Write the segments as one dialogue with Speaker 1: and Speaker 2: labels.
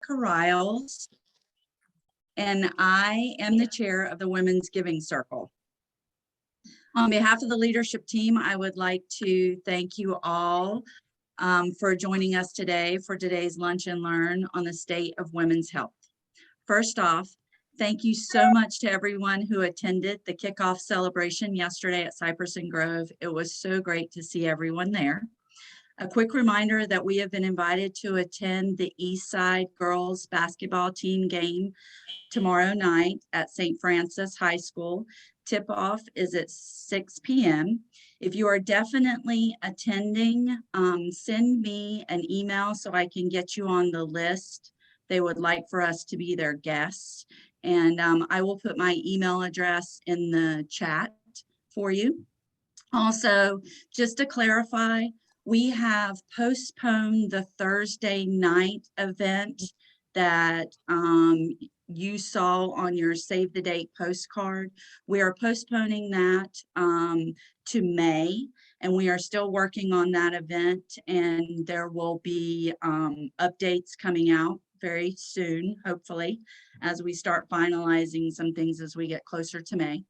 Speaker 1: Rebecca Riles, and I am the chair of the Women's Giving Circle. On behalf of the leadership team, I would like to thank you all for joining us today for today's Lunch and Learn on the state of women's health. First off, thank you so much to everyone who attended the kickoff celebration yesterday at Cypress and Grove. It was so great to see everyone there. A quick reminder that we have been invited to attend the Eastside girls basketball team game tomorrow night at St. Francis High School. Tip-off is at 6 p.m. If you are definitely attending, send me an email so I can get you on the list. They would like for us to be their guests. And I will put my email address in the chat for you. Also, just to clarify, we have postponed the Thursday night event that you saw on your Save the Date postcard. We are postponing that to May, and we are still working on that event, and there will be updates coming out very soon, hopefully, as we start finalizing some things as we get closer to May.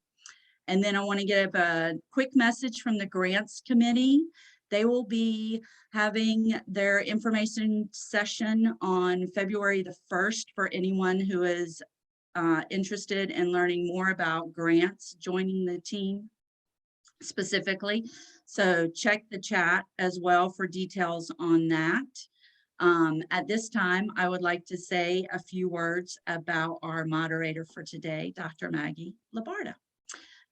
Speaker 1: And then I want to give a quick message from the Grants Committee. They will be having their information session on February the 1st for anyone who is interested in learning more about grants joining the team specifically. So check the chat as well for details on that. At this time, I would like to say a few words about our moderator for today, Dr. Maggie Labarda.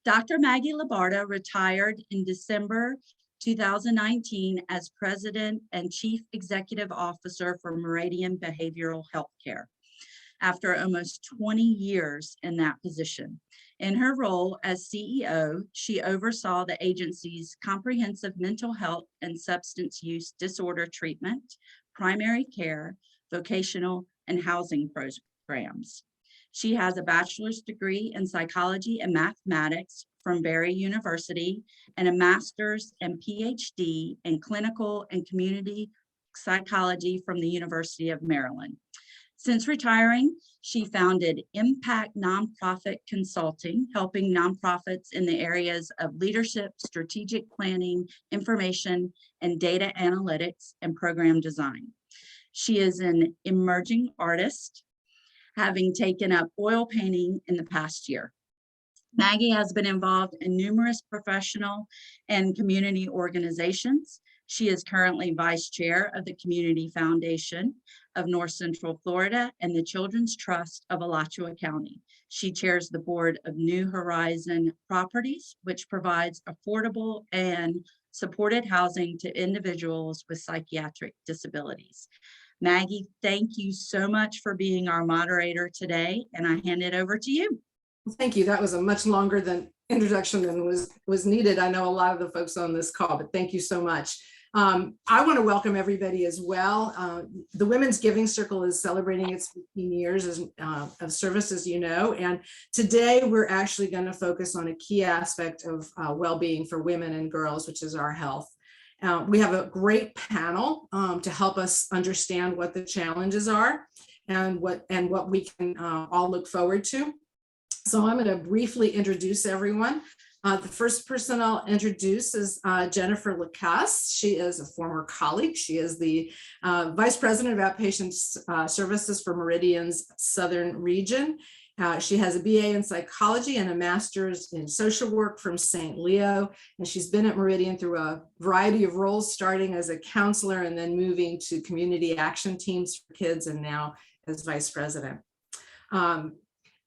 Speaker 1: Dr. Maggie Labarda retired in December 2019 as President and Chief Executive Officer for Meridian Behavioral Healthcare after almost 20 years in that position. In her role as CEO, she oversaw the agency's comprehensive mental health and substance use disorder treatment, primary care, vocational, and housing programs. She has a bachelor's degree in psychology and mathematics from Barry University and a master's and PhD in clinical and community psychology from the University of Maryland. Since retiring, she founded Impact Nonprofit Consulting, helping nonprofits in the areas of leadership, strategic planning, information, and data analytics and program design. She is an emerging artist, having taken up oil painting in the past year. Maggie has been involved in numerous professional and community organizations. She is currently vice chair of the Community Foundation of North Central Florida and the Children's Trust of Alachua County. She chairs the board of New Horizon Properties, which provides affordable and supported housing to individuals with psychiatric disabilities. Maggie, thank you so much for being our moderator today, and I hand it over to you.
Speaker 2: Thank you. That was a much longer introduction than was needed. I know a lot of the folks on this call, but thank you so much. I want to welcome everybody as well. The Women's Giving Circle is celebrating its 15 years of service, as you know, and today we're actually going to focus on a key aspect of well-being for women and girls, which is our health. We have a great panel to help us understand what the challenges are and what we can all look forward to. So I'm going to briefly introduce everyone. The first person I'll introduce is Jennifer Lacasse. She is a former colleague. She is the Vice President of Outpatient Services for Meridian's Southern Region. She has a BA in psychology and a master's in social work from St. Leo. And she's been at Meridian through a variety of roles, starting as a counselor and then moving to community action teams for kids and now as Vice President.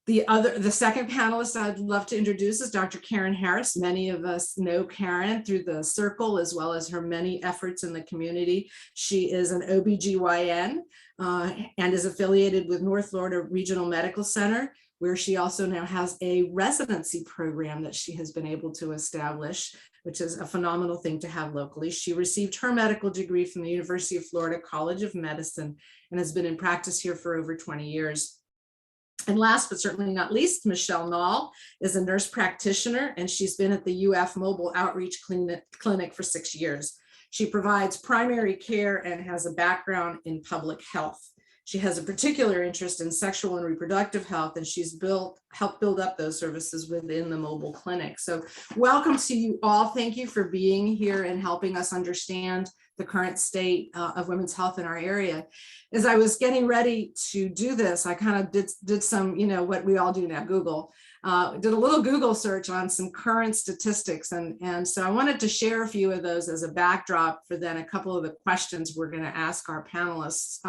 Speaker 2: The second panelist I'd love to introduce is Dr. Karen Harris. Many of us know Karen through the circle as well as her many efforts in the community. She is an OBGYN and is affiliated with North Florida Regional Medical Center, where she also now has a residency program that she has been able to establish, which is a phenomenal thing to have locally. She received her medical degree from the University of Florida College of Medicine and has been in practice here for over 20 years. And last but certainly not least, Michelle Nall is a nurse practitioner, and she's been at the UF Mobile Outreach Clinic for 6 years. She provides primary care and has a background in public health. She has a particular interest in sexual and reproductive health, and she's helped build up those services within the mobile clinic. So welcome to you all. Thank you for being here and helping us understand the current state of women's health in our area. As I was getting ready to do this, I kind of did some, what we all do now, Google. Did a little Google search on some current statistics. And so I wanted to share a few of those as a backdrop for then a couple of the questions we're going to ask our panelists.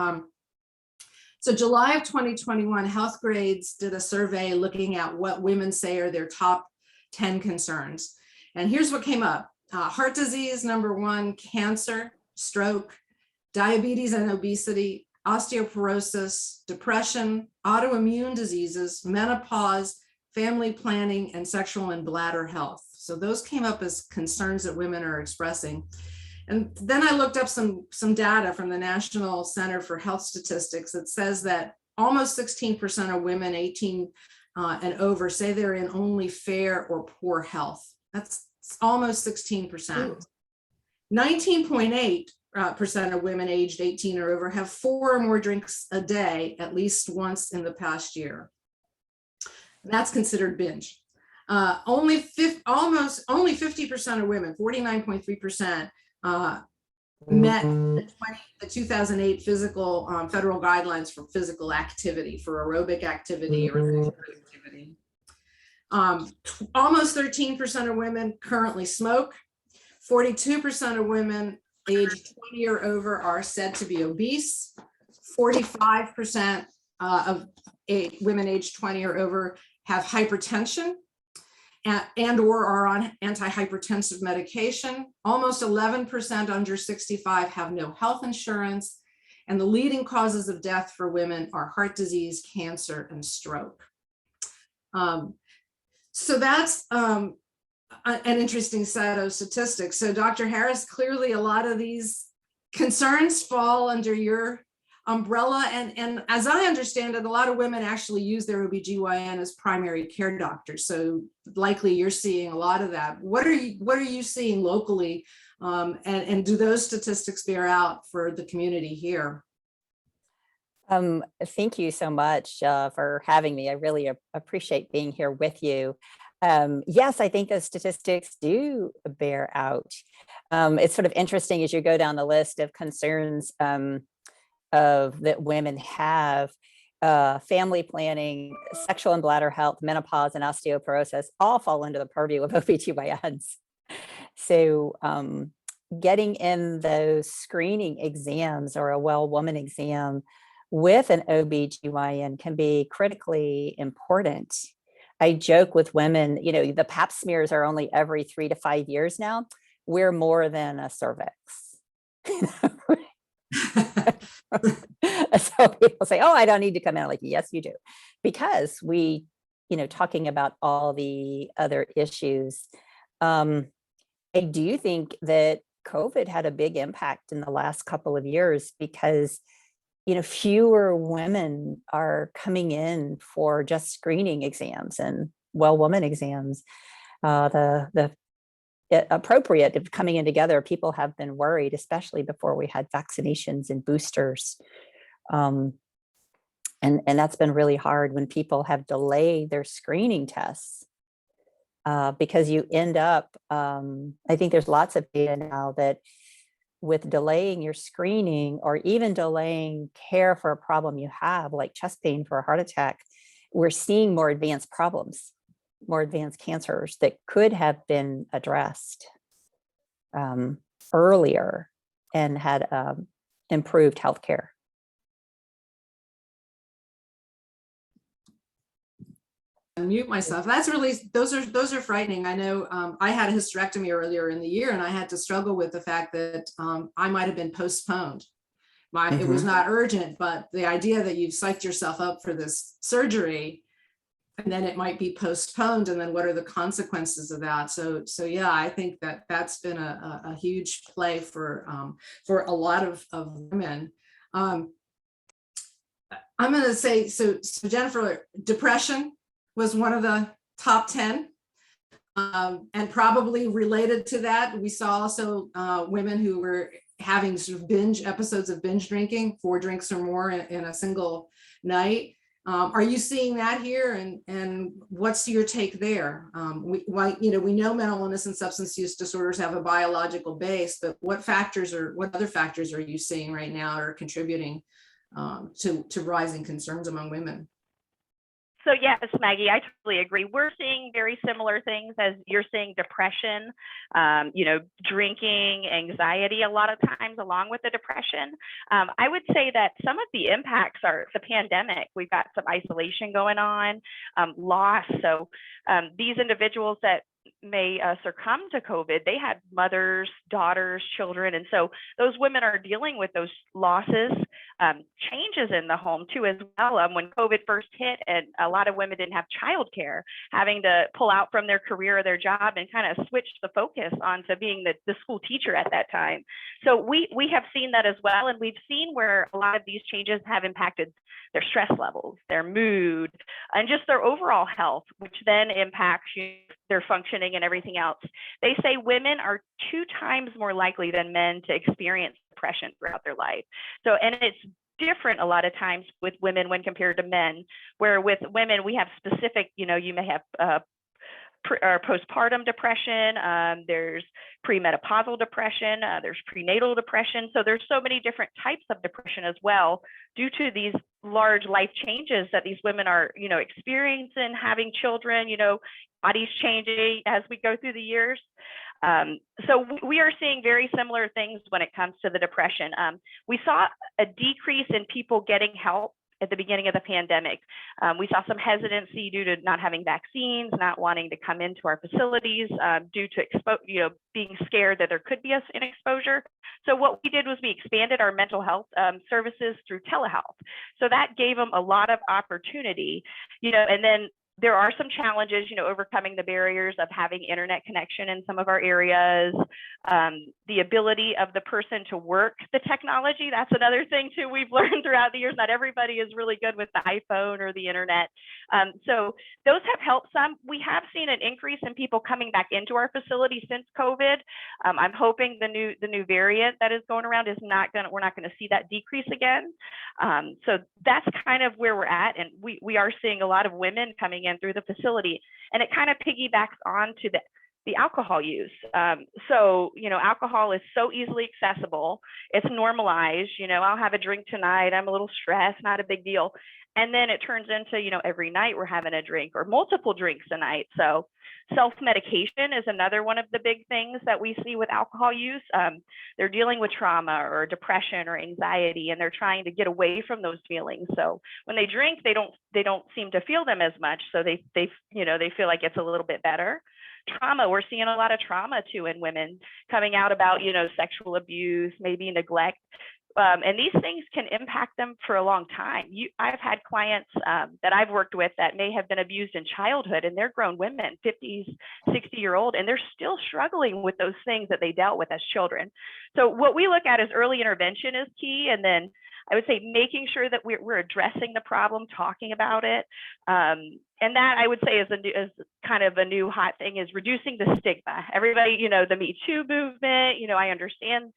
Speaker 2: So July of 2021, Health Grades did a survey looking at what women say are their top 10 concerns. And here's what came up. Heart disease, number one, cancer, stroke, diabetes and obesity, osteoporosis, depression, autoimmune diseases, menopause, family planning, and sexual and bladder health. So those came up as concerns that women are expressing. And then I looked up some data from the National Center for Health Statistics that says that almost 16% of women 18 and over say they're in only fair or poor health. That's almost 16%. 19.8% of women aged 18 or over have 4 or more drinks a day at least once in the past year. That's considered binge. Only 50% of women, 49.3%, met the 2008 physical federal guidelines for physical activity, for aerobic activity or physical activity. Almost 13% of women currently smoke. 42% of women aged 20 or over are said to be obese. 45% of women aged 20 or over have hypertension and or are on antihypertensive medication. Almost 11% under 65 have no health insurance. And the leading causes of death for women are heart disease, cancer, and stroke. So that's an interesting set of statistics. So Dr. Harris, clearly a lot of these concerns fall under your umbrella. And as I understand it, a lot of women actually use their OBGYN as primary care doctors. So likely you're seeing a lot of that. What are you seeing locally? And do those statistics bear out for the community here?
Speaker 3: Thank you so much for having me. I really appreciate being here with you. Yes, I think the statistics do bear out. It's sort of interesting as you go down the list of concerns that women have. Family planning, sexual and bladder health, menopause, and osteoporosis all fall under the purview of OBGYNs. So getting in those screening exams or a well woman exam with an OBGYN can be critically important. I joke with women, the pap smears are only every 3 to 5 years now. We're more than a cervix. So people say, oh, I don't need to come in. Like, yes, you do. Because we, talking about all the other issues, I do think that COVID had a big impact in the last couple of years because, fewer women are coming in for just screening exams and well woman exams. The appropriate of coming in together, people have been worried, especially before we had vaccinations and boosters. And that's been really hard when people have delayed their screening tests because you end up, I think there's lots of data now that with delaying your screening or even delaying care for a problem you have, like chest pain for a heart attack, we're seeing more advanced problems, more advanced cancers that could have been addressed earlier and had improved healthcare.
Speaker 2: Mute myself. That's really, those are frightening. I know I had a hysterectomy earlier in the year and I had to struggle with the fact that I might have been postponed. It was not urgent, but the idea that you've psyched yourself up for this surgery and then it might be postponed, and then what are the consequences of that? So yeah, I think that that's been a huge play for a lot of women. I'm going to say, so Jennifer, depression was one of the top 10. And probably related to that, we saw also women who were having sort of binge episodes of binge drinking, 4 drinks or more in a single night. Are you seeing that here? And what's your take there? We know mental illness and substance use disorders have a biological base, but what other factors are you seeing right now are contributing to rising concerns among women?
Speaker 4: So yes, Maggie, I totally agree. We're seeing very similar things as you're seeing: depression, drinking, anxiety, a lot of times along with the depression. I would say that some of the impacts are the pandemic. We've got some isolation going on, loss. So these individuals that may succumb to COVID, they had mothers, daughters, children. And so those women are dealing with those losses, changes in the home too as well. When COVID first hit and a lot of women didn't have childcare, having to pull out from their career or their job and kind of switch the focus onto being the school teacher at that time. So we have seen that as well. And we've seen where a lot of these changes have impacted their stress levels, their mood, and just their overall health, which then impacts their functioning and everything else. They say women are 2 times more likely than men to experience depression throughout their life. So, and it's different a lot of times with women when compared to men, where with women, we have specific, you may have or postpartum depression, there's premenopausal depression, there's prenatal depression. So there's so many different types of depression as well, due to these large life changes that these women are, experiencing, having children, bodies changing as we go through the years. So we are seeing very similar things when it comes to the depression. We saw a decrease in people getting help at the beginning of the pandemic. We saw some hesitancy due to not having vaccines, not wanting to come into our facilities due to being scared that there could be an exposure. So what we did was we expanded our mental health services through telehealth. So that gave them a lot of opportunity, and then there are some challenges, overcoming the barriers of having internet connection in some of our areas, the ability of the person to work the technology. That's another thing too we've learned throughout the years. Not everybody is really good with the iPhone or the internet. So those have helped some. We have seen an increase in people coming back into our facility since COVID. I'm hoping the new variant that is going around we're not going to see that decrease again. So that's kind of where we're at. And we are seeing a lot of women coming in through the facility, and it kind of piggybacks on to the alcohol use. So, alcohol is so easily accessible. It's normalized, I'll have a drink tonight. I'm a little stressed, not a big deal. And then it turns into, every night we're having a drink or multiple drinks a night. So self-medication is another one of the big things that we see with alcohol use. They're dealing with trauma or depression or anxiety, and they're trying to get away from those feelings. So when they drink, they don't seem to feel them as much. So they feel like it's a little bit better. Trauma, we're seeing a lot of trauma too in women coming out about, sexual abuse, maybe neglect. And these things can impact them for a long time. I've had clients that I've worked with that may have been abused in childhood, and they're grown women, 50s, 60-year-old, and they're still struggling with those things that they dealt with as children. So what we look at is early intervention is key. And then I would say making sure that we're addressing the problem, talking about it. And that I would say is kind of a new hot thing, is reducing the stigma. Everybody, the Me Too movement, I understand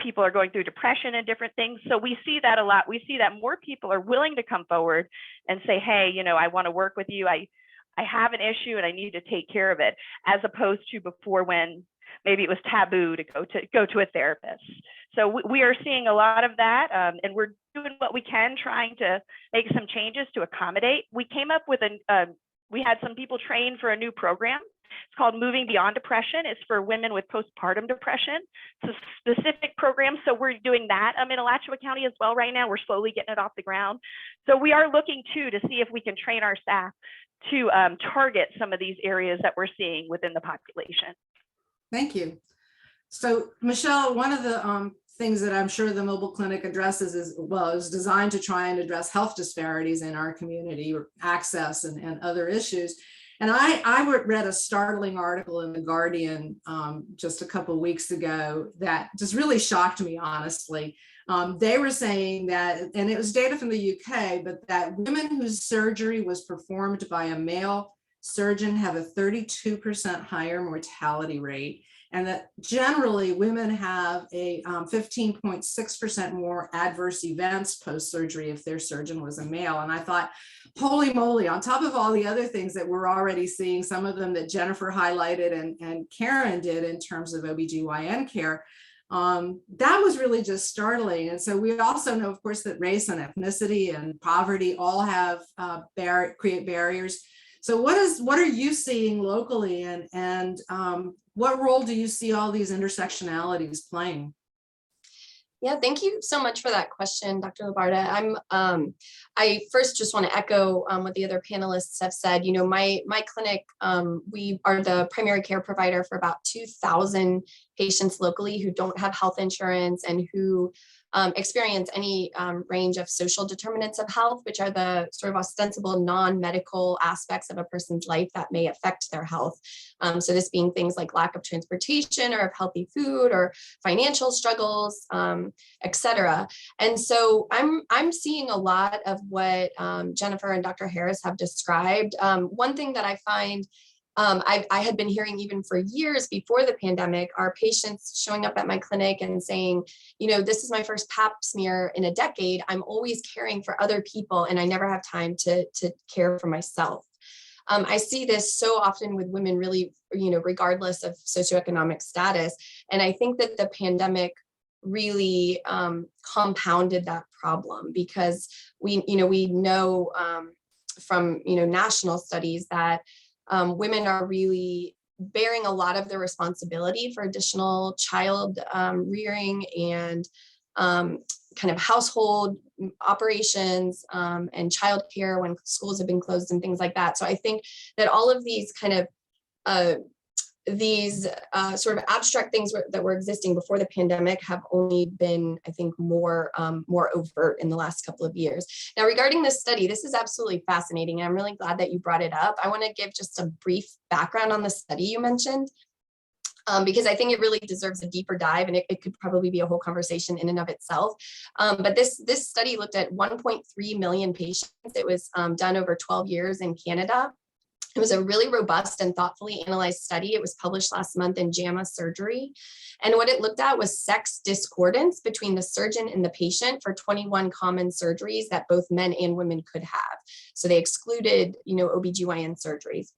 Speaker 4: people are going through depression and different things. So we see that a lot. We see that more people are willing to come forward and say, hey, I want to work with you. I have an issue and I need to take care of it, as opposed to before when maybe it was taboo to go to a therapist. So we are seeing a lot of that, and we're doing what we can, trying to make some changes to accommodate. We came up with we had some people train for a new program. It's called Moving Beyond Depression. It's for women with postpartum depression. It's a specific program. So we're doing that in Alachua County as well right now. We're slowly getting it off the ground. So we are looking too to see if we can train our staff to target some of these areas that we're seeing within the population.
Speaker 2: Thank you. So Michelle, one of the things that I'm sure the mobile clinic addresses is, it was designed to try and address health disparities in our community, or access and other issues. And I read a startling article in The Guardian just a couple of weeks ago that just really shocked me, honestly. They were saying that, and it was data from the UK, but that women whose surgery was performed by a male surgeon have a 32% higher mortality rate. and that generally women have a 15.6% more adverse events post-surgery if their surgeon was a male. And I thought, holy moly, on top of all the other things that we're already seeing, some of them that Jennifer highlighted and Karen did in terms of OBGYN care, that was really just startling. And so we also know, of course, that race and ethnicity and poverty all have create barriers. So what are you seeing locally, and what role do you see all these intersectionalities playing?
Speaker 5: Yeah, thank you so much for that question, Dr. Labarda. I first just want to echo what the other panelists have said. You know, my clinic, we are the primary care provider for about 2,000 patients locally who don't have health insurance and who experience any range of social determinants of health, which are the sort of ostensible non-medical aspects of a person's life that may affect their health. So this being things like lack of transportation or of healthy food or financial struggles, et cetera. And so I'm seeing a lot of what Jennifer and Dr. Harris have described. One thing that I find I had been hearing even for years before the pandemic, are patients showing up at my clinic and saying, you know, this is my first pap smear in a decade. I'm always caring for other people and I never have time to care for myself. I see this so often with women, really, you know, regardless of socioeconomic status. And I think that the pandemic really compounded that problem, because we know from national studies that women are really bearing a lot of the responsibility for additional child rearing and kind of household operations and childcare when schools have been closed and things like that. So I think that all of these kind of sort of abstract things that were existing before the pandemic have only been, I think, more overt in the last couple of years. Now, regarding this study, this is absolutely fascinating. And I'm really glad that you brought it up. I want to give just a brief background on the study you mentioned, because I think it really deserves a deeper dive, and it could probably be a whole conversation in and of itself. But this study looked at 1.3 million patients. It was done over 12 years in Canada. It was a really robust and thoughtfully analyzed study. It was published last month in JAMA Surgery. And what it looked at was sex discordance between the surgeon and the patient for 21 common surgeries that both men and women could have. So they excluded, OBGYN surgeries.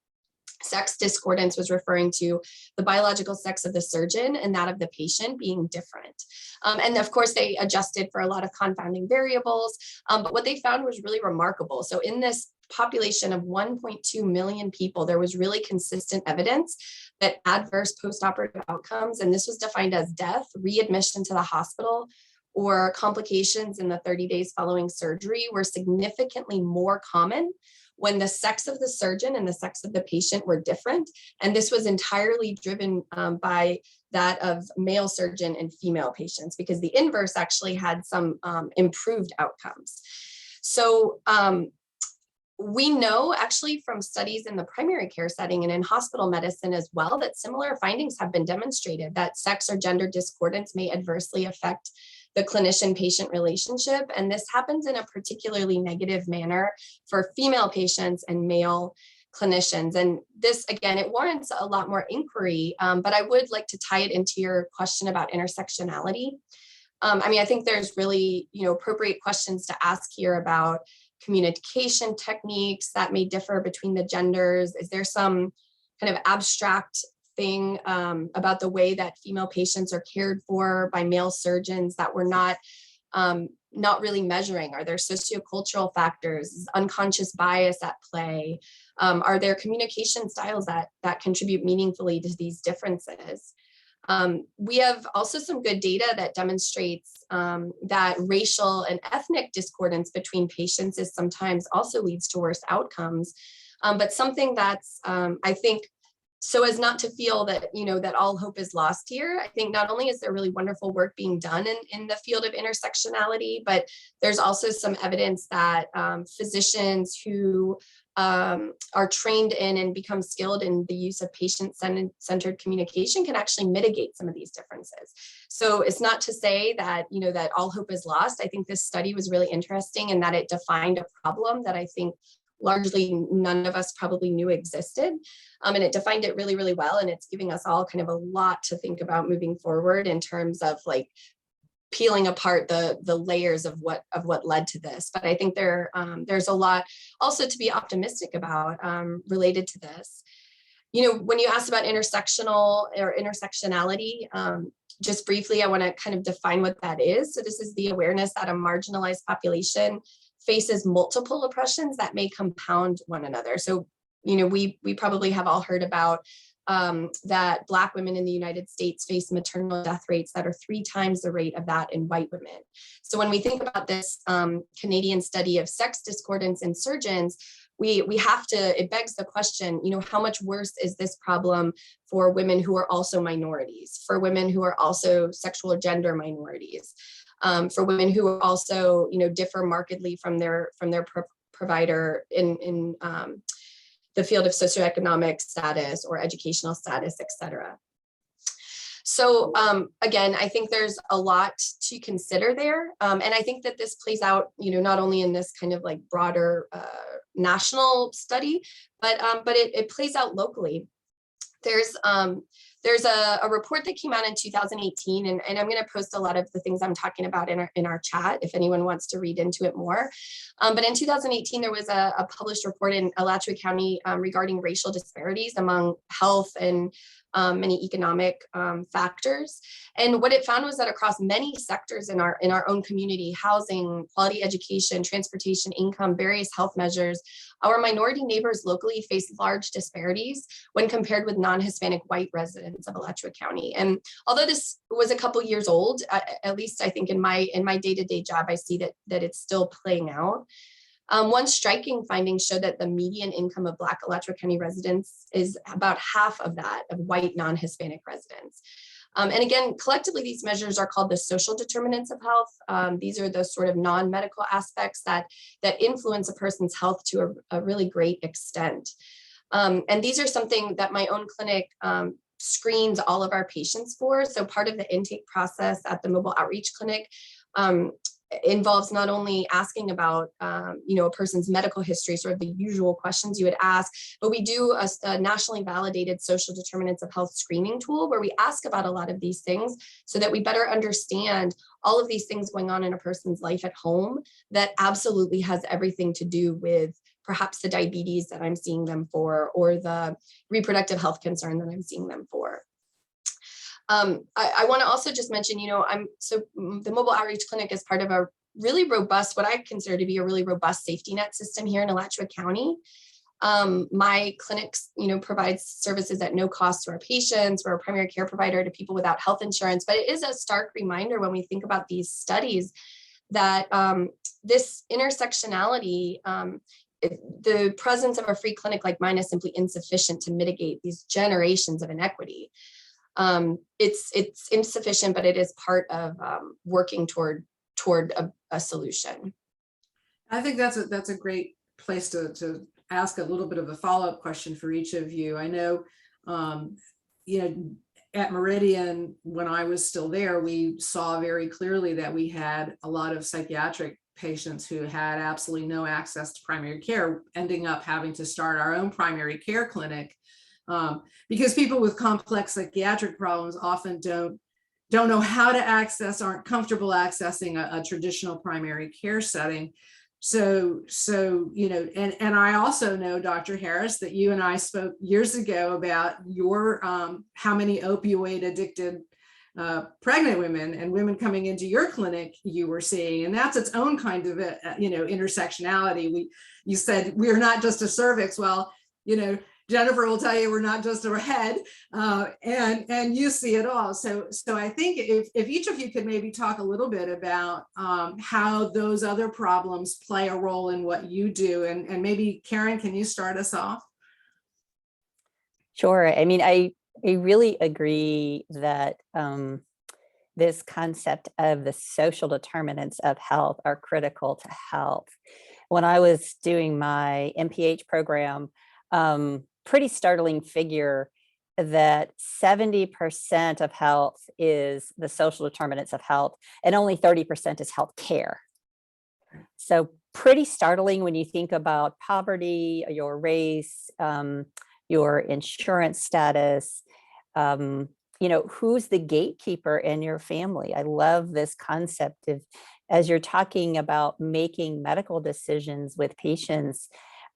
Speaker 5: Sex discordance was referring to the biological sex of the surgeon and that of the patient being different. And of course, they adjusted for a lot of confounding variables, but what they found was really remarkable. So in this population of 1.2 million people, there was really consistent evidence that adverse post-operative outcomes, and this was defined as death, readmission to the hospital, or complications in the 30 days following surgery, were significantly more common when the sex of the surgeon and the sex of the patient were different. And this was entirely driven by that of male surgeon and female patients, because the inverse actually had some improved outcomes. So we know actually from studies in the primary care setting and in hospital medicine as well, that similar findings have been demonstrated, that sex or gender discordance may adversely affect the clinician-patient relationship. And this happens in a particularly negative manner for female patients and male clinicians. And this, again, it warrants a lot more inquiry, but I would like to tie it into your question about intersectionality. I think there's really, appropriate questions to ask here about communication techniques that may differ between the genders. Is there some kind of abstract thing about the way that female patients are cared for by male surgeons that we're not really measuring? Are there sociocultural factors? Is unconscious bias at play? Are there communication styles that contribute meaningfully to these differences? We have also some good data that demonstrates that racial and ethnic discordance between patients is sometimes also leads to worse outcomes. But something that's, I think, so as not to feel that, that all hope is lost here, I think not only is there really wonderful work being done in the field of intersectionality, but there's also some evidence that physicians who are trained in and become skilled in the use of patient-centered communication can actually mitigate some of these differences. So it's not to say that, that all hope is lost. I think this study was really interesting in that it defined a problem that I think largely none of us probably knew existed. And it defined it really, really well. And it's giving us all kind of a lot to think about moving forward in terms of like peeling apart the layers of what led to this. But I think there's a lot also to be optimistic about related to this. You know, when you asked about intersectional or intersectionality, just briefly, I want to kind of define what that is. So this is the awareness that a marginalized population faces multiple oppressions that may compound one another. So, you know, we probably have all heard about that Black women in the United States face maternal death rates that are 3 times the rate of that in white women. So when we think about this Canadian study of sex discordance in surgeons, we have to, it begs the question, you know, how much worse is this problem for women who are also minorities, for women who are also sexual or gender minorities, for women who are also, you know, differ markedly from their provider in the field of socioeconomic status or educational status, et cetera. So again, I think there's a lot to consider there. And I think that this plays out, you know, not only in this kind of like broader national study, but it plays out locally. There's a report that came out in 2018, and I'm going to post a lot of the things I'm talking about in our chat if anyone wants to read into it more. But in 2018, there was a published report in Alachua County regarding racial disparities among health and many economic factors. And what it found was that across many sectors in our own community, housing, quality education, transportation, income, various health measures, our minority neighbors locally face large disparities when compared with non-Hispanic white residents of Alachua County. And although this was a couple years old, at least I think in my day-to-day job, I see that it's still playing out. One striking finding showed that the median income of Black Alachua County residents is about half of that of white non-Hispanic residents. And again, collectively, these measures are called the social determinants of health. These are the sort of non-medical aspects that influence a person's health to a really great extent. And these are something that my own clinic screens all of our patients for. So part of the intake process at the mobile outreach clinic involves not only asking about you know, a person's medical history, sort of the usual questions you would ask, but we do a nationally validated social determinants of health screening tool where we ask about a lot of these things so that we better understand all of these things going on in a person's life at home that absolutely has everything to do with perhaps the diabetes that I'm seeing them for, or the reproductive health concern that I'm seeing them for. I want to also just mention, you know, the mobile outreach clinic is part of a really robust, what I consider to be a really robust safety net system here in Alachua County. My clinics, you know, provides services at no cost to our patients. We're a primary care provider to people without health insurance, but it is a stark reminder when we think about these studies that this intersectionality, the presence of a free clinic like mine is simply insufficient to mitigate these generations of inequity. It's insufficient, but it is part of working toward a solution.
Speaker 2: I think that's a great place to ask a little bit of a follow-up question for each of you. I know, you know, at Meridian, when I was still there, we saw very clearly that we had a lot of psychiatric patients who had absolutely no access to primary care, ending up having to start our own primary care clinic. Because people with complex psychiatric problems often don't know how to access, aren't comfortable accessing a traditional primary care setting. So you know, and I also know, Dr. Harris, that you and I spoke years ago about your how many opioid addicted pregnant women and women coming into your clinic you were seeing, and that's its own kind of you know, intersectionality. You said we're not just a cervix. Well, you know, Jennifer will tell you we're not just a head, and you see it all. So I think if each of you could maybe talk a little bit about how those other problems play a role in what you do, and maybe Karen, can you start us off?
Speaker 3: Sure. I mean, I really agree that this concept of the social determinants of health are critical to health. When I was doing my MPH program, pretty startling figure that 70% of health is the social determinants of health and only 30% is health care. So pretty startling when you think about poverty, your race, your insurance status, who's the gatekeeper in your family. I love this concept of, as you're talking about making medical decisions with patients,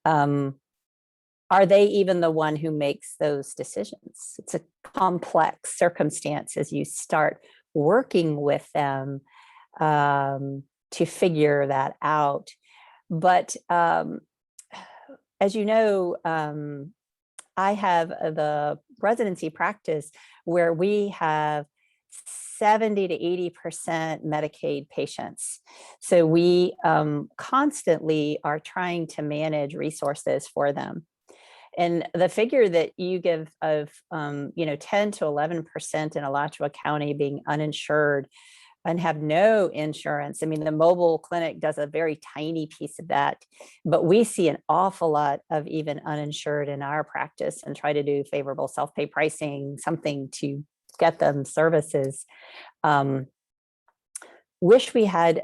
Speaker 3: are they even the one who makes those decisions? It's a complex circumstance as you start working with them to figure that out. But as you know, I have the residency practice where we have 70 to 80% Medicaid patients. So we constantly are trying to manage resources for them. And the figure that you give of 10 to 11% in Alachua County being uninsured and have no insurance. I mean, the mobile clinic does a very tiny piece of that, but we see an awful lot of even uninsured in our practice and try to do favorable self-pay pricing, something to get them services. Wish we had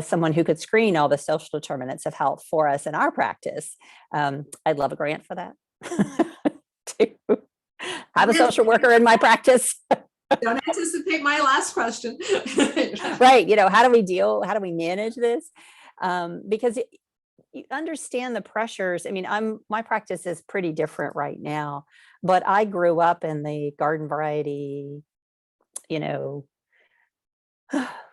Speaker 3: someone who could screen all the social determinants of health for us in our practice. I'd love a grant for that. To have a social worker in my practice.
Speaker 2: Don't anticipate my last question.
Speaker 3: Right. How do we manage this? Because you understand the pressures. I mean, my practice is pretty different right now, but I grew up in the garden variety,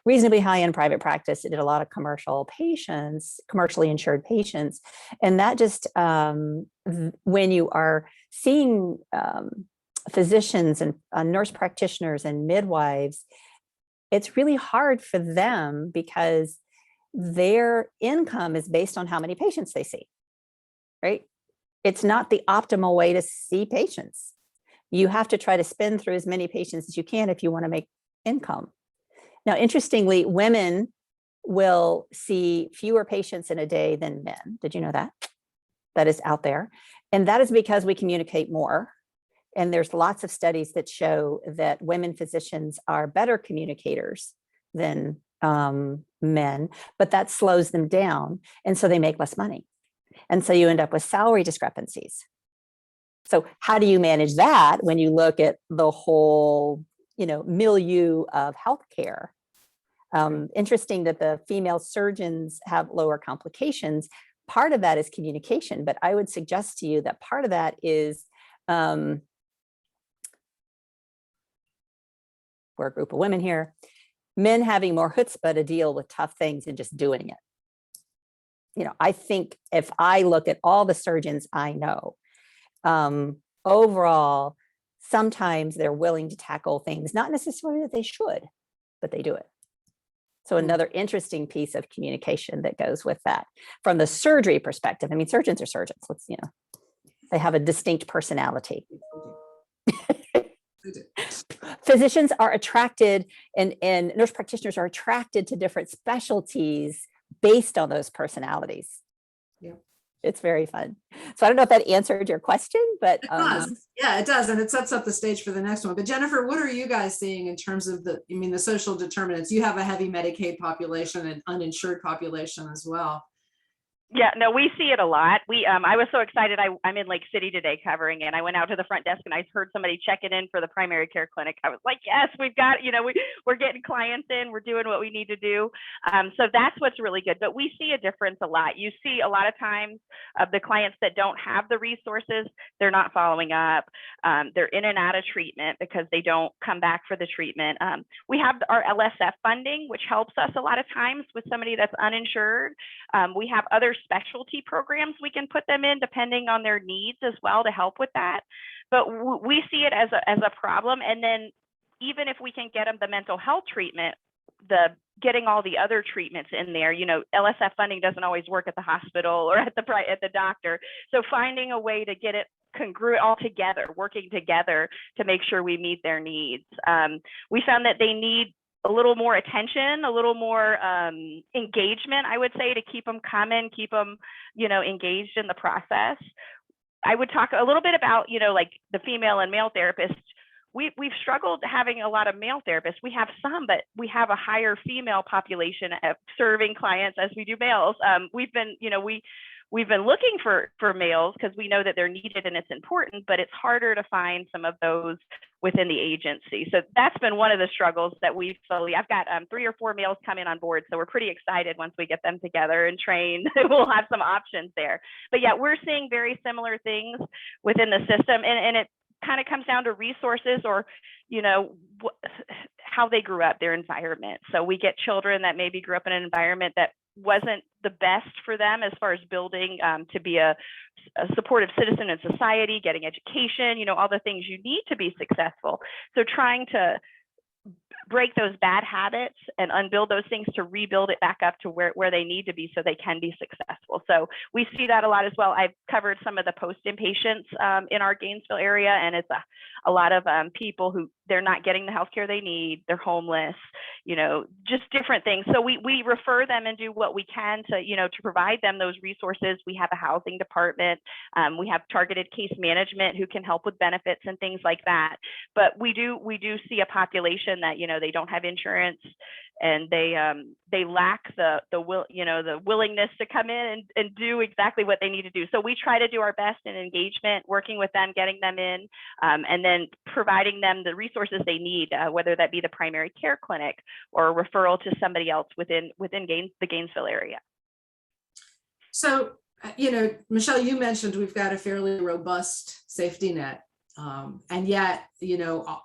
Speaker 3: reasonably high-end private practice. It did a lot of commercially insured patients. And that just, when you are seeing physicians and nurse practitioners and midwives, it's really hard for them because their income is based on how many patients they see, right? It's not the optimal way to see patients. You have to try to spin through as many patients as you can if you want to make income. Now, interestingly, women will see fewer patients in a day than men. Did you know that? That is out there. And that is because we communicate more. And there's lots of studies that show that women physicians are better communicators than men, but that slows them down. And so they make less money. And so you end up with salary discrepancies. So how do you manage that when you look at the whole, milieu of healthcare? Interesting that the female surgeons have lower complications. Part of that is communication, but I would suggest to you that part of that is we're a group of women here, men having more chutzpah to deal with tough things and just doing it. I think if I look at all the surgeons I know, overall, sometimes they're willing to tackle things, not necessarily that they should, but they do it. So another interesting piece of communication that goes with that. From the surgery perspective, I mean, surgeons are surgeons. They have a distinct personality. Physicians are attracted and nurse practitioners are attracted to different specialties based on those personalities.
Speaker 2: Yeah.
Speaker 3: It's very fun. So I don't know if that answered your question, but
Speaker 2: it does. Yeah, it does. And it sets up the stage for the next one. But Jennifer, what are you guys seeing in terms of the social determinants? You have a heavy Medicaid population and uninsured population as well.
Speaker 4: Yeah, no, we see it a lot. I was so excited. I'm in Lake City today covering, and I went out to the front desk and I heard somebody checking in for the primary care clinic. I was like, yes, we've got, we're getting clients in, we're doing what we need to do. So that's what's really good. But we see a difference a lot. You see a lot of times of the clients that don't have the resources, they're not following up. They're in and out of treatment because they don't come back for the treatment. We have our LSF funding, which helps us a lot of times with somebody that's uninsured. We have other specialty programs we can put them in depending on their needs as well to help with that. But we see it as a problem. And then even if we can get them the mental health treatment, getting all the other treatments in there, LSF funding doesn't always work at the hospital or at the doctor. So finding a way to get it congruent all together, working together to make sure we meet their needs. We found that they need a little more attention, a little more engagement, I would say, to keep them coming, keep them, engaged in the process. I would talk a little bit about, like the female and male therapists. we've struggled having a lot of male therapists. We have some, but we have a higher female population of serving clients as we do males. We've been, we've been looking for males because we know that they're needed and it's important, but it's harder to find some of those within the agency. So that's been one of the struggles that we've slowly, I've got 3 or 4 males coming on board. So we're pretty excited once we get them together and trained, we'll have some options there. But yeah, we're seeing very similar things within the system, and it kind of comes down to resources or, how they grew up, their environment. So we get children that maybe grew up in an environment that wasn't the best for them as far as building to be a supportive citizen in society, getting education, all the things you need to be successful. So trying to break those bad habits and unbuild those things to rebuild it back up to where they need to be so they can be successful. So we see that a lot as well. I've covered some of the post-inpatients in our Gainesville area, and it's a lot of people who they're not getting the healthcare they need, they're homeless, just different things. So we refer them and do what we can to, to provide them those resources. We have a housing department, we have targeted case management who can help with benefits and things like that. But we do see a population that, they don't have insurance and they lack the willingness to come in and do exactly what they need to do. So we try to do our best in engagement, working with them, getting them in, and then providing them the resources they need, whether that be the primary care clinic or a referral to somebody else within the Gainesville area.
Speaker 2: So, Michelle, you mentioned we've got a fairly robust safety net. And yet,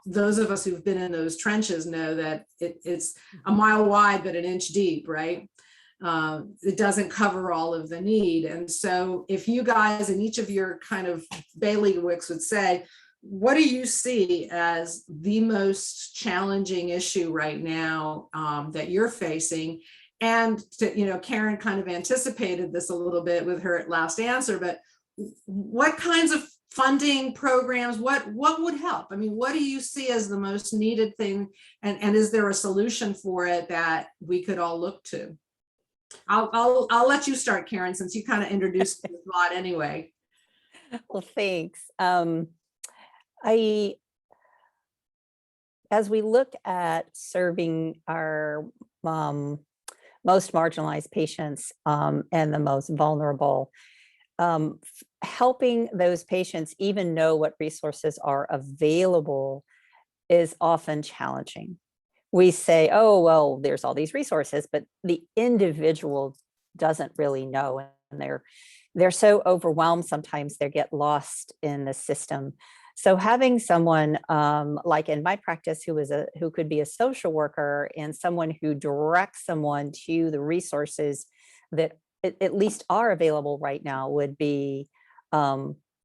Speaker 2: those of us who've been in those trenches know that it's a mile wide, but an inch deep, right? It doesn't cover all of the need. And so if you guys in each of your kind of bailiwicks would say, what do you see as the most challenging issue right now that you're facing? And Karen kind of anticipated this a little bit with her last answer, but what kinds of funding programs, what would help? I mean, what do you see as the most needed thing? And is there a solution for it that we could all look to? I'll let you start, Karen, since you kind of introduced the thought anyway.
Speaker 3: Well, thanks. As we look at serving our most marginalized patients and the most vulnerable, helping those patients even know what resources are available is often challenging. We say, oh, well, there's all these resources, but the individual doesn't really know. And they're so overwhelmed, sometimes they get lost in the system. So having someone like in my practice who could be a social worker and someone who directs someone to the resources that at least are available right now would be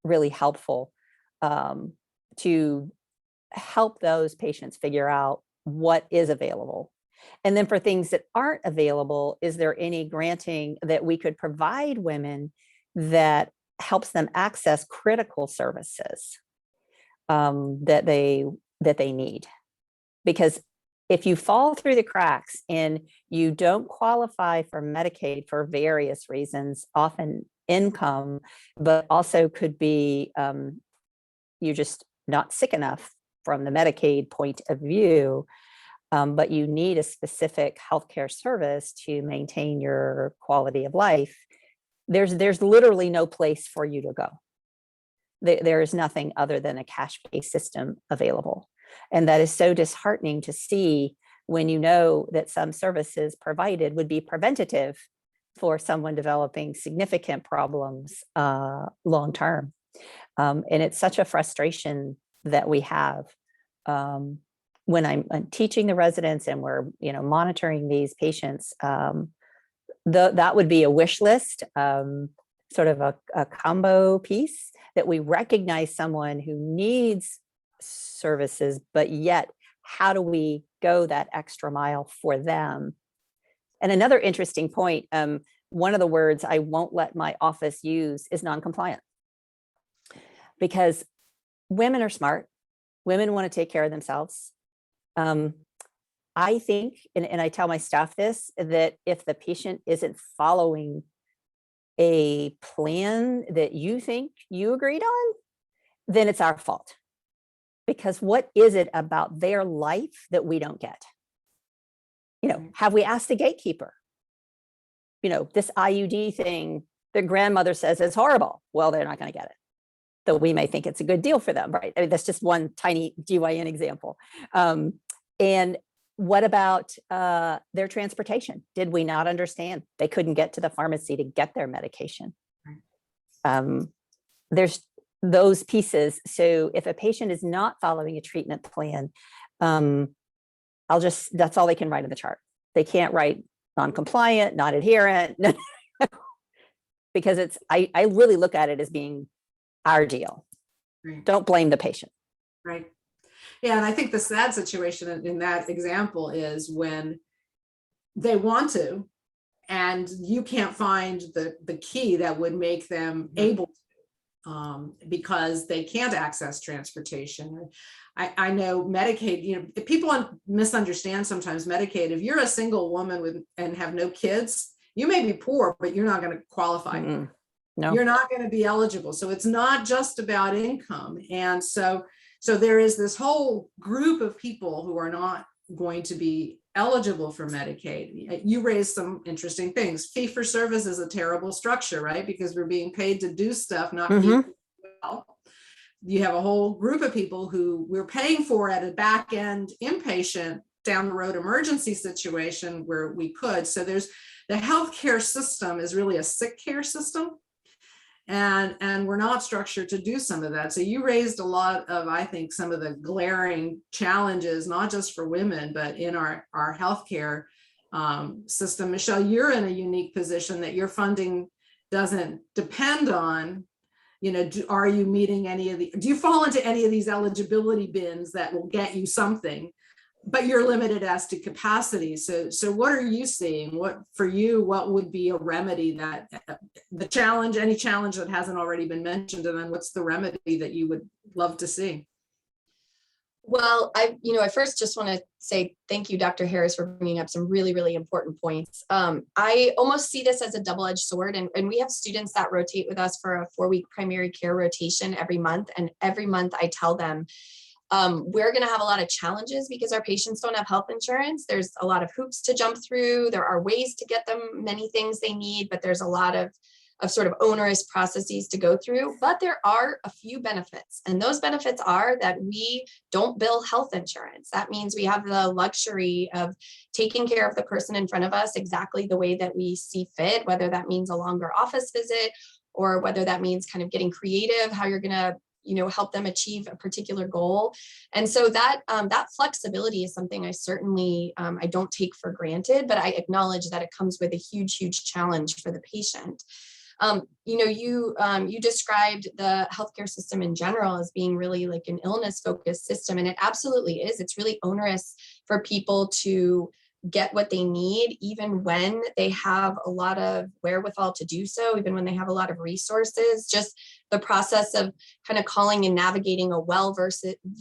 Speaker 3: really helpful to help those patients figure out what is available. And then for things that aren't available, is there any granting that we could provide women that helps them access critical services that they need? Because if you fall through the cracks and you don't qualify for Medicaid for various reasons, often income, but also could be you're just not sick enough from the Medicaid point of view, but you need a specific healthcare service to maintain your quality of life, there's literally no place for you to go. There is nothing other than a cash-based system available. And that is so disheartening to see when you know that some services provided would be preventative for someone developing significant problems long-term. And it's such a frustration that we have when I'm teaching the residents and we're monitoring these patients. That would be a wish list, sort of a combo piece, that we recognize someone who needs services, but yet how do we go that extra mile for them? And another interesting point, one of the words I won't let my office use is non-compliant, because women are smart. Women want to take care of themselves. I think, and I tell my staff this, that if the patient isn't following a plan that you think you agreed on, then it's our fault. Because what is it about their life that we don't get? You know, have we asked the gatekeeper? You know, this IUD thing, their grandmother says it's horrible. Well, they're not going to get it. Though we may think it's a good deal for them, right? I mean, that's just one tiny GYN example. And what about their transportation? Did we not understand? They couldn't get to the pharmacy to get their medication. There's those pieces. So if a patient is not following a treatment plan, that's all they can write in the chart. They can't write non-compliant, not adherent, because I really look at it as being our deal.
Speaker 2: Right.
Speaker 3: Don't blame the patient.
Speaker 2: Right. Yeah, and I think the sad situation in that example is when they want to, and you can't find the key that would make them able to, because they can't access transportation. I know Medicaid, you know, people misunderstand sometimes Medicaid. If you're a single woman and have no kids, you may be poor, but you're not going to qualify.
Speaker 3: No,
Speaker 2: you're not going to be eligible. So it's not just about income. And so there is this whole group of people who are not going to be eligible for Medicaid. You raised some interesting things. Fee for service is a terrible structure, right? Because we're being paid to do stuff, not people. Well, you have a whole group of people who we're paying for at a back end inpatient down the road emergency situation where we could. So there's the healthcare system is really a sick care system. And we're not structured to do some of that. So you raised a lot of, I think, some of the glaring challenges, not just for women, but in our healthcare system. Michelle, you're in a unique position that your funding doesn't depend on, you know, are you meeting do you fall into any of these eligibility bins that will get you something? But you're limited as to capacity. So what are you seeing? What for you, what would be a remedy that any challenge that hasn't already been mentioned? And then what's the remedy that you would love to see?
Speaker 5: Well, I first just want to say thank you, Dr. Harris, for bringing up some really, really important points. I almost see this as a double-edged sword, and we have students that rotate with us for a 4-week primary care rotation every month. And every month I tell them, we're going to have a lot of challenges because our patients don't have health insurance. There's a lot of hoops to jump through. There are ways to get them many things they need, but there's a lot of sort of onerous processes to go through. But there are a few benefits, and those benefits are that we don't bill health insurance. That means we have the luxury of taking care of the person in front of us exactly the way that we see fit, whether that means a longer office visit or whether that means kind of getting creative, how you're going to help them achieve a particular goal. And so that flexibility is something I certainly, I don't take for granted, but I acknowledge that it comes with a huge, huge challenge for the patient. You described the healthcare system in general as being really like an illness-focused system, and it absolutely is. It's really onerous for people to get what they need, even when they have a lot of wherewithal to do so, even when they have a lot of resources. Just the process of kind of calling and navigating a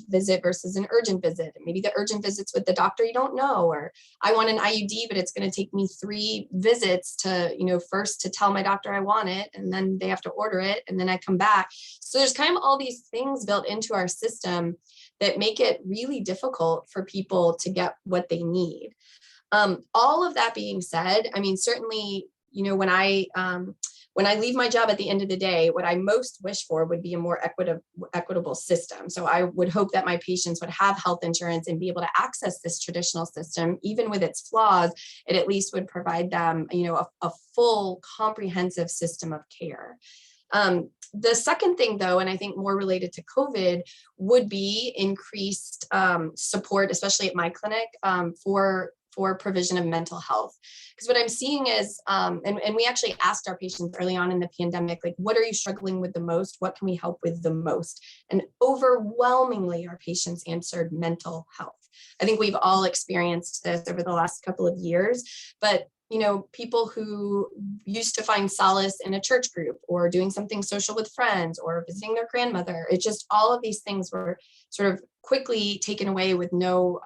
Speaker 5: visit versus an urgent visit. Maybe the urgent visit's with the doctor you don't know, or I want an IUD, but it's going to take me 3 visits to, first to tell my doctor I want it, and then they have to order it, and then I come back. So there's kind of all these things built into our system that make it really difficult for people to get what they need. All of that being said, I mean, certainly, when I leave my job at the end of the day, what I most wish for would be a more equitable system. So I would hope that my patients would have health insurance and be able to access this traditional system, even with its flaws. It at least would provide them, a full comprehensive system of care. The second thing, though, and I think more related to COVID, would be increased support, especially at my clinic, for provision of mental health. Because what I'm seeing is, and we actually asked our patients early on in the pandemic, like, what are you struggling with the most? What can we help with the most? And overwhelmingly, our patients answered mental health. I think we've all experienced this over the last couple of years, but people who used to find solace in a church group or doing something social with friends or visiting their grandmother, it just, all of these things were sort of quickly taken away with no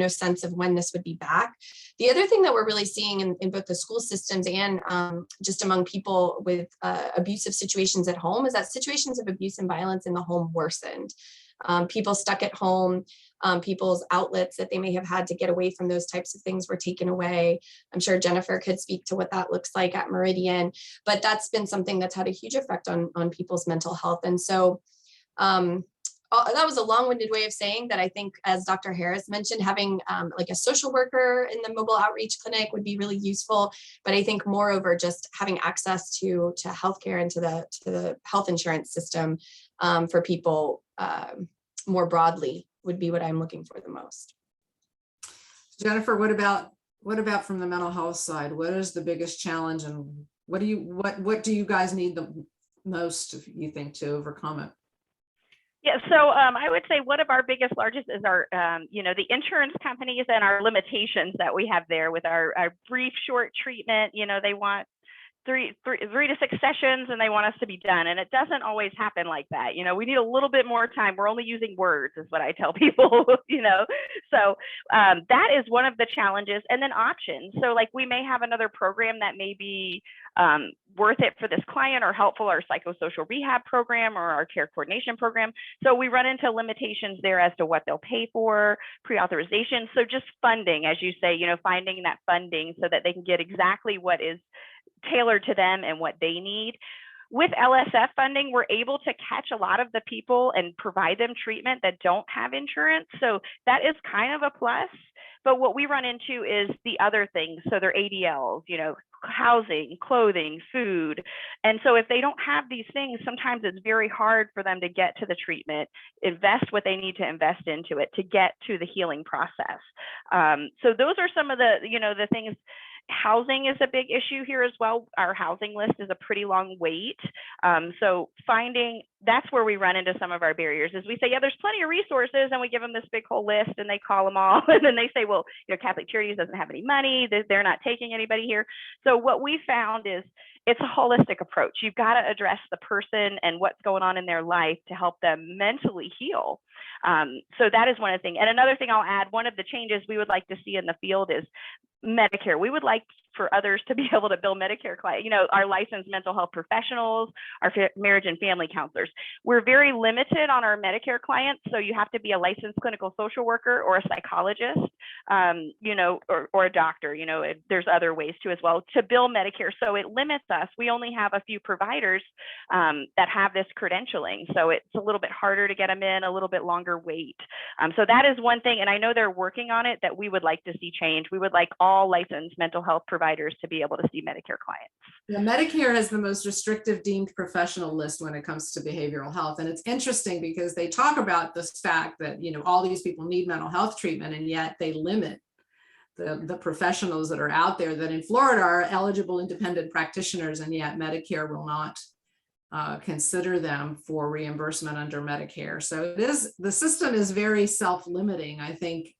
Speaker 5: sense of when this would be back. The other thing that we're really seeing in both the school systems and just among people with abusive situations at home is that situations of abuse and violence in the home worsened. People stuck at home, people's outlets that they may have had to get away from those types of things were taken away. I'm sure Jennifer could speak to what that looks like at Meridian, but that's been something that's had a huge effect on people's mental health. And so that was a long-winded way of saying that I think, as Dr. Harris mentioned, having like a social worker in the mobile outreach clinic would be really useful. But I think moreover, just having access to healthcare and to the health insurance system for people more broadly would be what I'm looking for the most.
Speaker 2: Jennifer, what about from the mental health side? What is the biggest challenge, and what do you guys need the most, you think, to overcome it?
Speaker 4: Yeah, so I would say one of our largest is our, the insurance companies and our limitations that we have there with our brief, short treatment. They want three to 6 sessions and they want us to be done. And it doesn't always happen like that. We need a little bit more time. We're only using words is what I tell people, So that is one of the challenges. And then options. So like we may have another program that may be worth it for this client or helpful, our psychosocial rehab program or our care coordination program. So we run into limitations there as to what they'll pay for, pre-authorization. So just funding, as you say, finding that funding so that they can get exactly what is tailored to them and what they need. With LSF funding, we're able to catch a lot of the people and provide them treatment that don't have insurance. So that is kind of a plus. But what we run into is the other things. So they're ADLs, housing, clothing, food. And so if they don't have these things, sometimes it's very hard for them to get to the treatment, invest what they need to invest into it to get to the healing process. So those are some of the, the things. Housing is a big issue here as well. Our housing list is a pretty long wait. So that's where we run into some of our barriers is we say, yeah, there's plenty of resources, and we give them this big whole list and they call them all. And then they say, well, Catholic Charities doesn't have any money. They're not taking anybody here. So what we found is it's a holistic approach. You've got to address the person and what's going on in their life to help them mentally heal. So that is one of the things. And another thing I'll add, one of the changes we would like to see in the field is Medicare. We would like for others to be able to bill Medicare clients, our licensed mental health professionals, our marriage and family counselors. We're very limited on our Medicare clients. So you have to be a licensed clinical social worker or a psychologist, or a doctor, there's other ways too as well to bill Medicare. So it limits us. We only have a few providers that have this credentialing. So it's a little bit harder to get them in, a little bit longer wait. So that is one thing. And I know they're working on it that we would like to see change. We would like all licensed mental health providers to be able to see Medicare clients.
Speaker 2: Yeah, Medicare has the most restrictive deemed professional list when it comes to behavioral health. And it's interesting because they talk about this fact that, all these people need mental health treatment, and yet they limit the professionals that are out there that in Florida are eligible independent practitioners, and yet Medicare will not consider them for reimbursement under Medicare. So the system is very self-limiting, I think.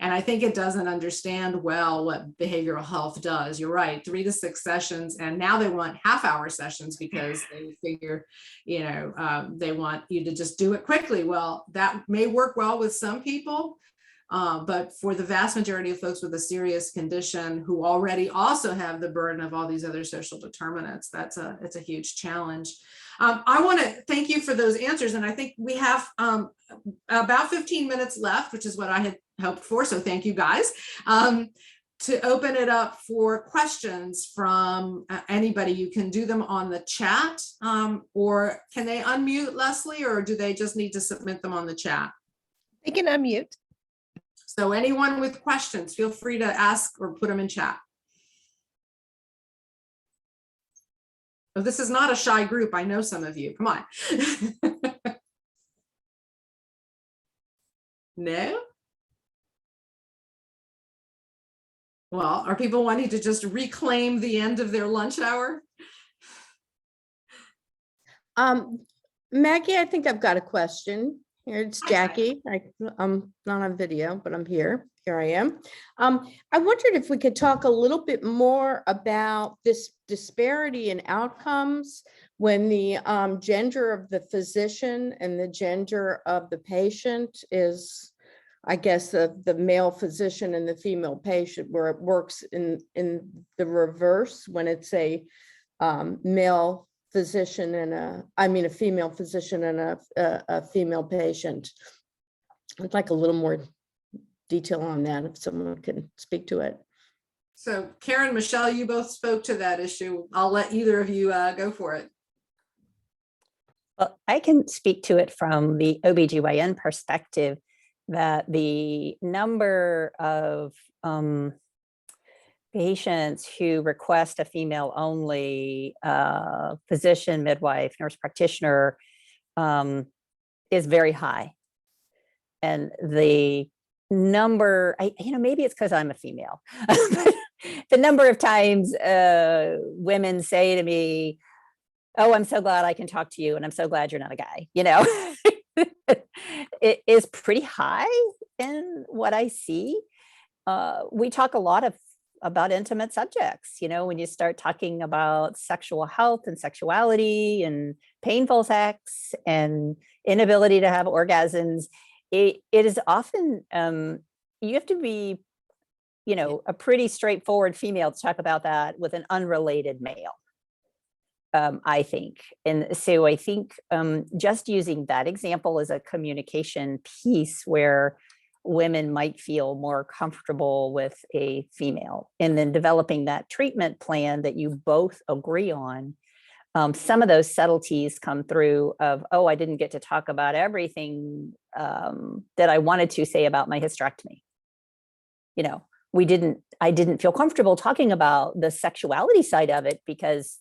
Speaker 2: And I think it doesn't understand well what behavioral health does. You're right, 3 to 6 sessions. And now they want half-hour sessions because they figure, they want you to just do it quickly. Well, that may work well with some people, but for the vast majority of folks with a serious condition who already also have the burden of all these other social determinants, it's a huge challenge. I want to thank you for those answers. And I think we have about 15 minutes left, which is what I had hoped for. So thank you guys. To open it up for questions from anybody, you can do them on the chat, or can they unmute, Leslie, or do they just need to submit them on the chat?
Speaker 6: They can unmute.
Speaker 2: So anyone with questions, feel free to ask or put them in chat. Oh, this is not a shy group. I know some of you. Come on. No? Well, are people wanting to just reclaim the end of their lunch hour?
Speaker 6: Maggie, I think I've got a question. Here, it's
Speaker 2: Hi,
Speaker 6: Jackie. I'm not on video, but I'm here. Here I am. I wondered if we could talk a little bit more about this disparity in outcomes when the gender of the physician and the gender of the patient is, I guess, the male physician and the female patient, where it works in the reverse when it's a male physician and a female physician and a female patient. I'd like a little more detail on that if someone can speak to it.
Speaker 2: So Karen, Michelle, you both spoke to that issue. I'll let either of you go for it.
Speaker 3: Well, I can speak to it from the OBGYN perspective, that the number of patients who request a female only physician, midwife, nurse practitioner is very high. And the number, maybe it's because I'm a female, but the number of times women say to me, "Oh, I'm so glad I can talk to you, and I'm so glad you're not a guy," it is pretty high in what I see. We talk a lot about intimate subjects, when you start talking about sexual health and sexuality and painful sex and inability to have orgasms. It is often, you have to be, a pretty straightforward female to talk about that with an unrelated male, I think. And so I think just using that example as a communication piece where women might feel more comfortable with a female, and then developing that treatment plan that you both agree on. Some of those subtleties come through of, oh, I didn't get to talk about everything that I wanted to say about my hysterectomy. I didn't feel comfortable talking about the sexuality side of it because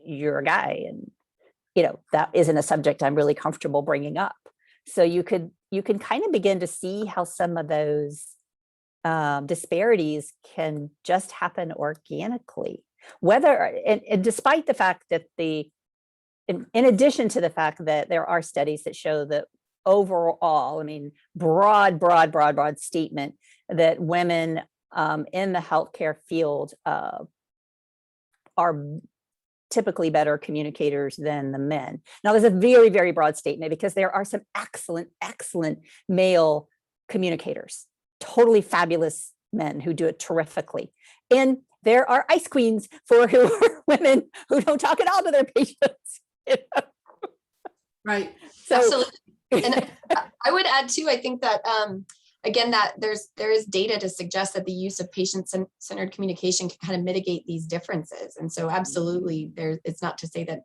Speaker 3: you're a guy, and that isn't a subject I'm really comfortable bringing up. So you can kind of begin to see how some of those disparities can just happen organically. And despite the fact that in addition to the fact that there are studies that show that overall, broad statement that women in the healthcare field are typically better communicators than the men. Now, there's a very, very broad statement because there are some excellent male communicators, totally fabulous men who do it terrifically. And there are ice queens for women who don't talk at all to their patients.
Speaker 2: Right.
Speaker 3: So,
Speaker 5: absolutely. And I would add too, I think that again, that there is data to suggest that the use of patient-centered communication can kind of mitigate these differences. And so absolutely, it's not to say that,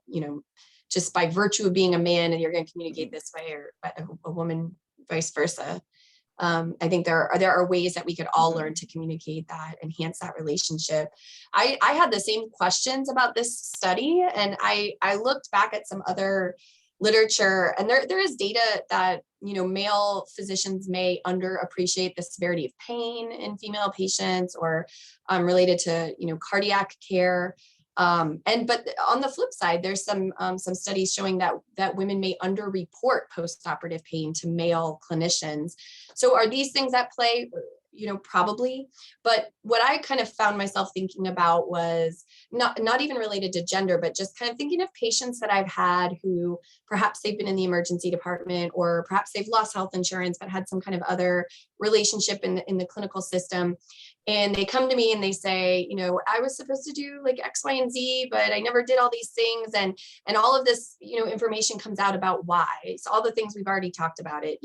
Speaker 5: just by virtue of being a man and you're going to communicate this way, or a woman vice versa. I think there are ways that we could all learn to communicate that, enhance that relationship. I had the same questions about this study, and I looked back at some other literature, and there is data that male physicians may underappreciate the severity of pain in female patients, or related to cardiac care. But on the flip side, there's some studies showing that women may underreport post-operative pain to male clinicians. So are these things at play? Probably. But what I kind of found myself thinking about was not even related to gender, but just kind of thinking of patients that I've had who perhaps they've been in the emergency department, or perhaps they've lost health insurance, but had some kind of other relationship in the clinical system. And they come to me and they say, I was supposed to do like X, Y, and Z, but I never did all these things. And all of this, information comes out about why. It's all the things we've already talked about it.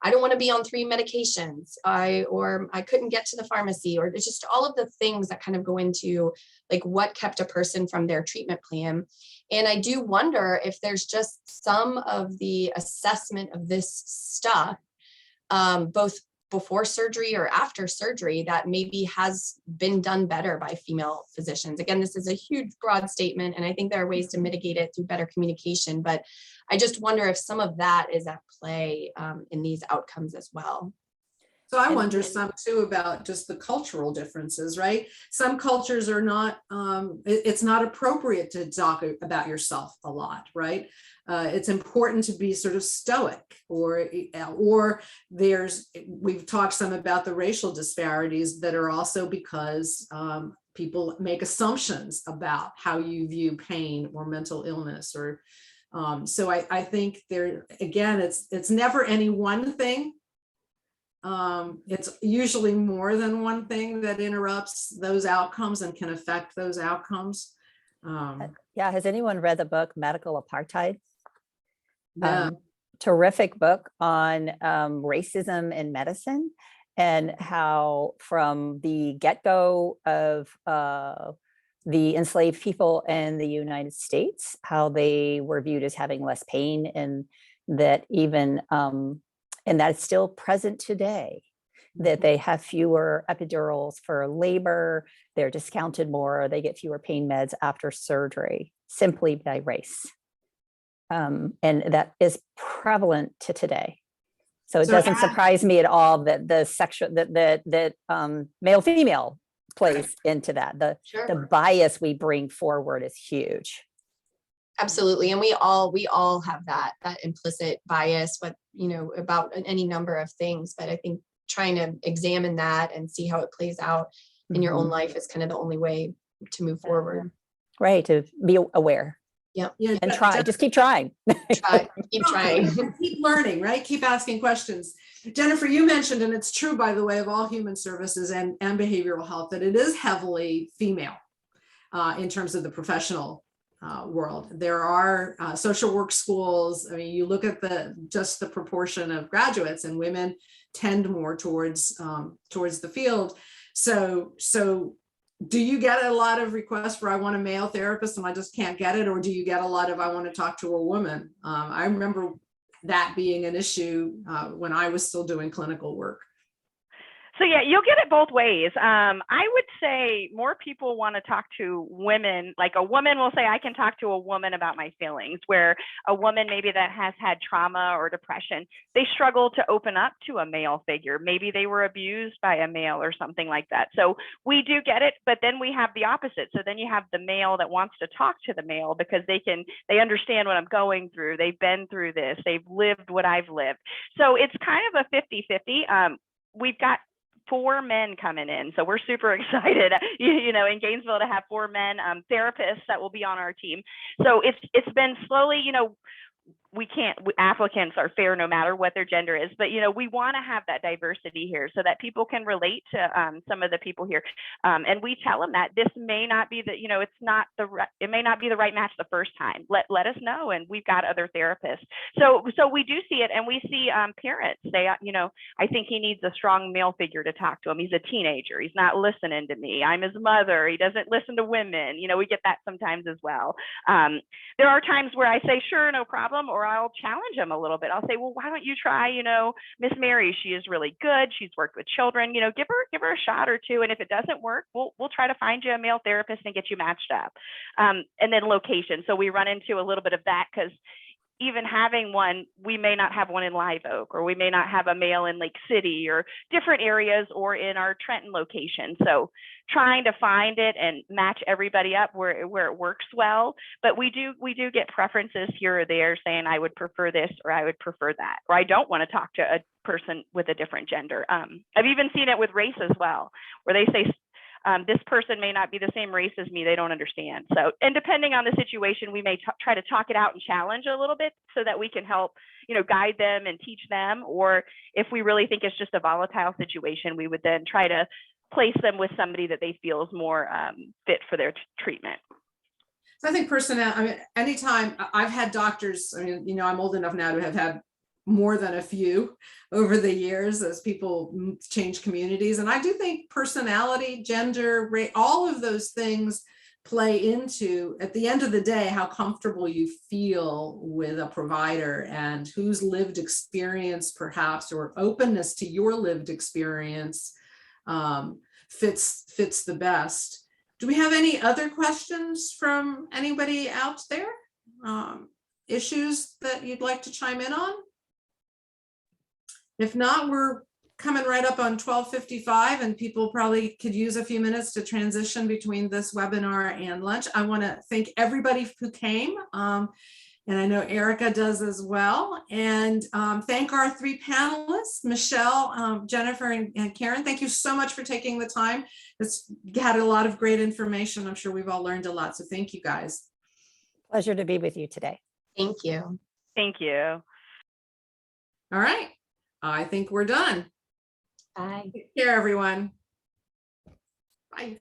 Speaker 5: I don't want to be on 3 medications. I couldn't get to the pharmacy, or it's just all of the things that kind of go into like what kept a person from their treatment plan. And I do wonder if there's just some of the assessment of this stuff, both before surgery or after surgery, that maybe has been done better by female physicians. Again, this is a huge, broad statement, and I think there are ways to mitigate it through better communication, but I just wonder if some of that is at play in these outcomes as well.
Speaker 2: So I wonder some too about just the cultural differences, right? Some cultures are not, it's not appropriate to talk about yourself a lot, right? It's important to be sort of stoic, or we've talked some about the racial disparities that are also because people make assumptions about how you view pain or mental illness, or so I think it's never any one thing. It's usually more than one thing that interrupts those outcomes and can affect those outcomes.
Speaker 3: Yeah, has anyone read the book Medical Apartheid?
Speaker 2: No.
Speaker 3: Terrific book on racism in medicine, and how from the get-go of the enslaved people in the United States, how they were viewed as having less pain, and that even and that's still present today, that they have fewer epidurals for labor, they're discounted more, they get fewer pain meds after surgery simply by race. And that is prevalent to today. So it
Speaker 2: So
Speaker 3: doesn't surprise me at all that the sexual that male female plays into that. The
Speaker 5: Sure.
Speaker 3: bias we bring forward is huge.
Speaker 5: Absolutely. And we all have that implicit bias, what, about any number of things. But I think trying to examine that and see how it plays out in your own life is kind of the only way to move forward.
Speaker 3: Right. To be aware.
Speaker 5: Yeah.
Speaker 3: And try, just keep trying.
Speaker 5: Keep trying.
Speaker 2: Keep learning, right? Keep asking questions. Jennifer, you mentioned, and it's true, by the way, of all human services and behavioral health, that it is heavily female in terms of the professional world. There are social work schools. I mean, you look at just the proportion of graduates, and women tend more towards the field. So do you get a lot of requests for, I want a male therapist and I just can't get it? Or do you get a lot of, I want to talk to a woman? I remember that being an issue when I was still doing clinical work.
Speaker 4: So yeah, you'll get it both ways. I would say more people want to talk to women. Like a woman will say, I can talk to a woman about my feelings, where a woman maybe that has had trauma or depression, they struggle to open up to a male figure. Maybe they were abused by a male or something like that. So we do get it, but then we have the opposite. So then you have the male that wants to talk to the male because they understand what I'm going through. They've been through this. They've lived what I've lived. So it's kind of a 50-50. We've got 4 men coming in. So we're super excited, in Gainesville to have 4 men therapists that will be on our team. So it's been slowly, applicants are fair no matter what their gender is, but we want to have that diversity here so that people can relate to some of the people here. And we tell them that this may not be it may not be the right match the first time. Let us know, and we've got other therapists. So we do see it, and we see parents say, I think he needs a strong male figure to talk to him. He's a teenager. He's not listening to me. I'm his mother. He doesn't listen to women. We get that sometimes as well. There are times where I say, sure, no problem, or I'll challenge them a little bit. I'll say, well, why don't you try, Miss Mary? She is really good. She's worked with children. Give her a shot or two. And if it doesn't work, we'll try to find you a male therapist and get you matched up. And then location. So we run into a little bit of that because even having one, we may not have one in Live Oak, or we may not have a male in Lake City, or different areas, or in our Trenton location. So trying to find it and match everybody up where it works well. But we do get preferences here or there saying, I would prefer this, or I would prefer that, or I don't want to talk to a person with a different gender. I've even seen it with race as well, where they say, this person may not be the same race as me. They don't understand. So, and depending on the situation, we may try to talk it out and challenge a little bit so that we can help, guide them and teach them. Or if we really think it's just a volatile situation, we would then try to place them with somebody that they feel is more fit for their treatment.
Speaker 2: So I think anytime I've had doctors, I'm old enough now to have had more than a few over the years as people change communities. And I do think personality, gender, rate, all of those things play into, at the end of the day, how comfortable you feel with a provider and whose lived experience perhaps, or openness to your lived experience fits the best. Do we have any other questions from anybody out there? Issues that you'd like to chime in on? If not, we're coming right up on 12:55, and people probably could use a few minutes to transition between this webinar and lunch. I want to thank everybody who came, and I know Erica does as well. And thank our 3 panelists, Michelle, Jennifer, and Karen. Thank you so much for taking the time. It's had a lot of great information. I'm sure we've all learned a lot. So thank you, guys.
Speaker 3: Pleasure to be with you today.
Speaker 5: Thank you.
Speaker 4: Thank you.
Speaker 2: All right. I think we're done.
Speaker 5: Bye.
Speaker 2: Take care, everyone. Bye.